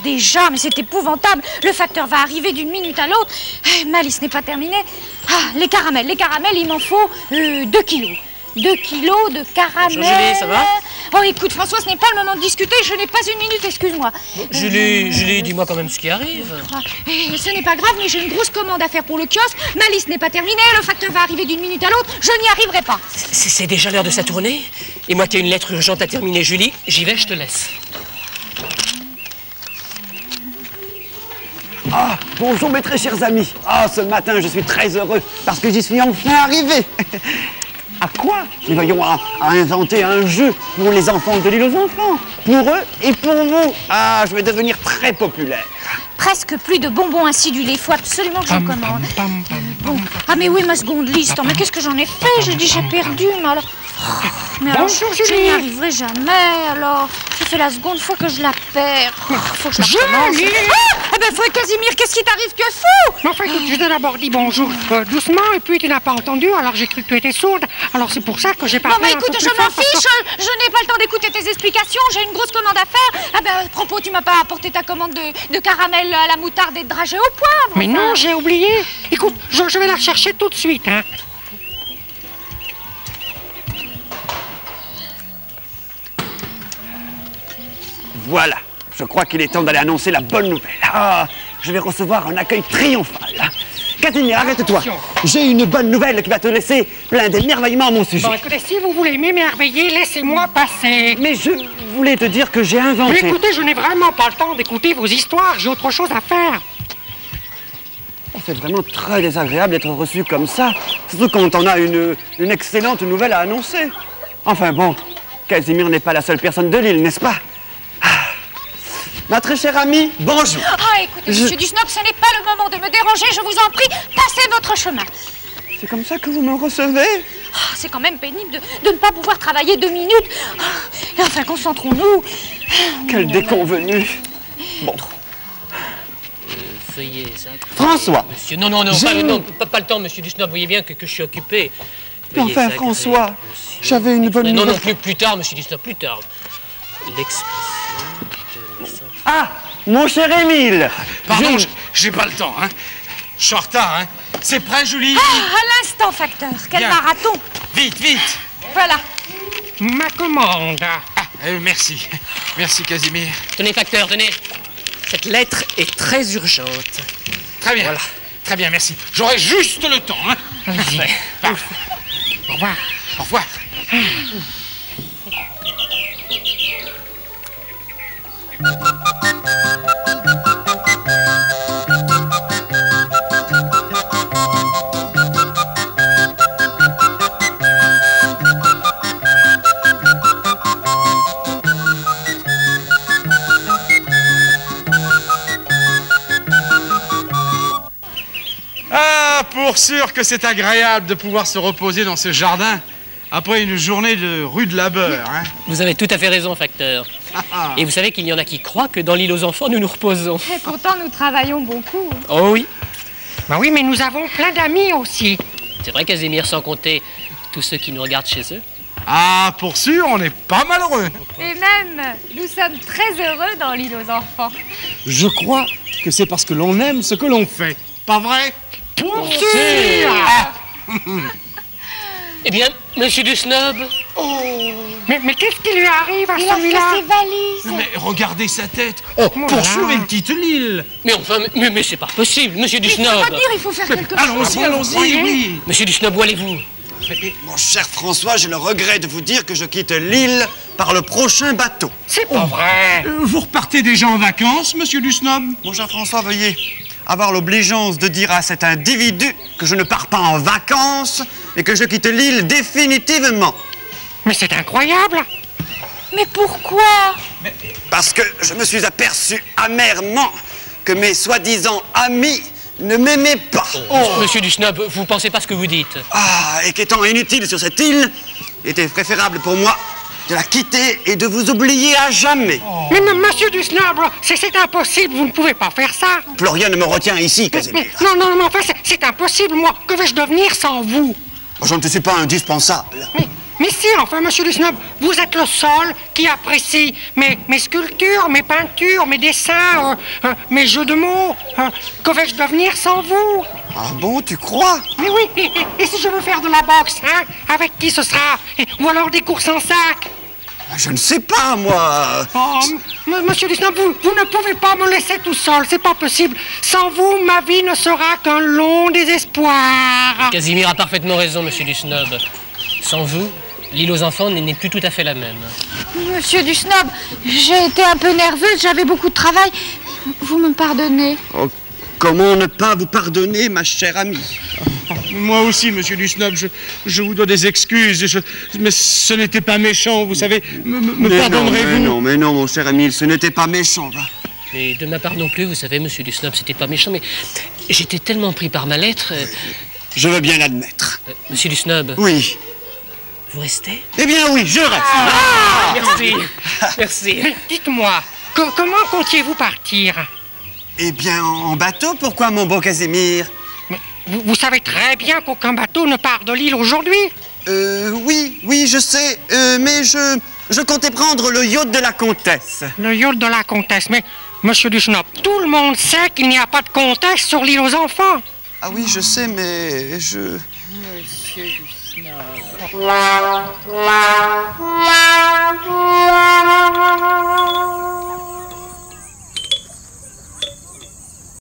déjà, mais c'est épouvantable. Le facteur va arriver d'une minute à l'autre. Malice n'est pas terminée. Ah, les caramels, il m'en faut 2 kilos. 2 kilos de caramel. Bonjour Julie, ça va? Oh, écoute, François, ce n'est pas le moment de discuter. Je n'ai pas une minute, excuse-moi. Bon, Julie, dis-moi quand même ce qui arrive. Ce n'est pas grave, mais j'ai une grosse commande à faire pour le kiosque. Ma liste n'est pas terminée, le facteur va arriver d'une minute à l'autre. Je n'y arriverai pas. C'est déjà l'heure de sa tournée. Et moi qui ai une lettre urgente à terminer, Julie, j'y vais, je te laisse. Ah, bonjour mes très chers amis. Ah, ce matin, je suis très heureux parce que j'y suis enfin arrivé. À quoi? Nous voyons à inventer un jeu pour les enfants de l'île aux enfants. Pour eux et pour vous. Ah, je vais devenir très populaire. Presque plus de bonbons acidulés. Il faut absolument que j'en commande. Bon. Ah, mais oui, ma seconde liste. Mais qu'est-ce que j'en ai fait? J'ai dit j'ai perdu. Mais alors... Bonjour, Julie. Je n'y arriverai jamais, alors. Ça fait la seconde fois que je la perds. Faut que je la recommence. Ah ben, frère Casimir, qu'est-ce qui t'arrive? Tu es fou! Mais enfin, écoute, je t'ai d'abord dit bonjour doucement, et puis tu n'as pas entendu, alors j'ai cru que tu étais sourde. Alors c'est pour ça que j'ai parlé. Non, mais écoute, je m'en fiche. Je n'ai pas le temps d'écouter tes explications. J'ai une grosse commande à faire. Ah ben, à propos, tu m'as pas apporté ta commande de caramel à la moutarde et de dragées au poivre. Mais non, j'ai oublié. Écoute, je vais la chercher tout de suite, hein. Voilà, je crois qu'il est temps d'aller annoncer la bonne nouvelle. Ah, je vais recevoir un accueil triomphal. Casimir, arrête-toi. J'ai une bonne nouvelle qui va te laisser plein d'émerveillement à mon sujet. Bon, écoutez, si vous voulez m'émerveiller, laissez-moi passer. Mais je voulais te dire que j'ai inventé... Mais écoutez, je n'ai vraiment pas le temps d'écouter vos histoires. J'ai autre chose à faire. Oh, c'est vraiment très désagréable d'être reçu comme ça. Surtout quand on a une excellente nouvelle à annoncer. Enfin bon, Casimir n'est pas la seule personne de l'île, n'est-ce pas? Ma très chère amie, bonjour. Ah, écoutez, monsieur Dusnob, ce n'est pas le moment de me déranger, je vous en prie, passez votre chemin. C'est comme ça que vous me recevez? Oh, c'est quand même pénible de ne pas pouvoir travailler 2 minutes. Oh, et enfin, concentrons-nous. Quel déconvenu. Bon. Veuillez, ça. François. Monsieur, non, pas le temps, monsieur Dusnob, vous voyez bien que je suis occupé. Mais enfin, François, j'avais une bonne nouvelle. Non, plus tard, monsieur Dusnob, plus tard. L'expression de... Ah, mon cher Émile. Pardon, j'ai pas le temps, hein. Je suis en retard, hein. C'est prêt, Julie? Ah, à l'instant, facteur. Quel Bien. marathon. Vite. Voilà. Ma commande. Merci. Merci, Casimir. Tenez, facteur, tenez. Cette lettre est très urgente. Très bien. Voilà. Très bien, merci. J'aurai juste le temps, hein. Parfait. Parfait. Au revoir. Au revoir. Ah, pour sûr que c'est agréable de pouvoir se reposer dans ce jardin après une journée de rude labeur, hein. Vous avez tout à fait raison, facteur. Et vous savez qu'il y en a qui croient que dans l'île aux enfants, nous nous reposons. Et pourtant, nous travaillons beaucoup. Oh oui. Ben oui, mais nous avons plein d'amis aussi. C'est vrai, Casimir, sans compter tous ceux qui nous regardent chez eux. Ah, pour sûr, on est pas malheureux. Et même, nous sommes très heureux dans l'île aux enfants. Je crois que c'est parce que l'on aime ce que l'on fait. Pas vrai? Pour sûr. Eh bien, monsieur Dusnob. Mais qu'est-ce qui lui arrive à Il a fait celui-là? ses valises. Mais regardez sa tête. Oh, pour sûr, il quitte l'île. Mais enfin, mais c'est pas possible, monsieur Dusnob. Il faut faire quelque chose. Allons-y, oui. Monsieur Dusnob, où allez-vous? Mon cher François, j'ai le regret de vous dire que je quitte l'île par le prochain bateau. C'est pas vrai. Vous repartez déjà en vacances, monsieur Dusnob? Mon cher François, veuillez avoir l'obligeance de dire à cet individu que je ne pars pas en vacances et que je quitte l'île définitivement. Mais c'est incroyable. Mais pourquoi? Parce que je me suis aperçu amèrement que mes soi-disant amis ne m'aimaient pas. Monsieur Dusnob, vous pensez pas ce que vous dites. Ah, et qu'étant inutile sur cette île, il était préférable pour moi de la quitter et de vous oublier à jamais. Mais monsieur Dusnob, c'est impossible, vous ne pouvez pas faire ça. Plus rien ne me retient ici, Casimir. Non, enfin, c'est impossible, moi. Que vais-je devenir sans vous? Je ne te suis pas indispensable. Mais si, enfin, monsieur le snob, vous êtes le seul qui apprécie mes sculptures, mes peintures, mes dessins, mes jeux de mots. Que vais-je devenir sans vous? Ah bon, tu crois? Mais oui, et si je veux faire de la boxe, hein? Avec qui ce sera? Ou alors des courses en sac? Je ne sais pas, moi. Oh, monsieur le snob, vous ne pouvez pas me laisser tout seul, c'est pas possible. Sans vous, ma vie ne sera qu'un long désespoir. Casimir a parfaitement raison, monsieur du Snob. Sans vous, l'île aux enfants n'est plus tout à fait la même. Monsieur du Snob, j'ai été un peu nerveuse, j'avais beaucoup de travail. Vous me pardonnez? Oh, comment ne pas vous pardonner, ma chère amie? Moi aussi, monsieur du Snob, je vous dois des excuses. Mais ce n'était pas méchant, vous savez. Me pardonnerez-vous? Mais non, mon cher Émile, ce n'était pas méchant, va. Mais de ma part non plus, vous savez, monsieur du Snob, c'était pas méchant, mais j'étais tellement pris par ma lettre... Je veux bien l'admettre. Monsieur du Snob. Oui. Vous restez? Eh bien oui, je reste. Merci, merci. Dites-moi, comment comptiez-vous partir? Eh bien, en bateau, pourquoi, mon beau Casimir? Vous savez très bien qu'aucun bateau ne part de l'île aujourd'hui. Oui, je sais, mais je comptais prendre le yacht de la comtesse. Le yacht de la comtesse, mais, monsieur du Snob, tout le monde sait qu'il n'y a pas de comtesse sur l'île aux enfants. Ah oui, je sais, mais je... Monsieur du Snob.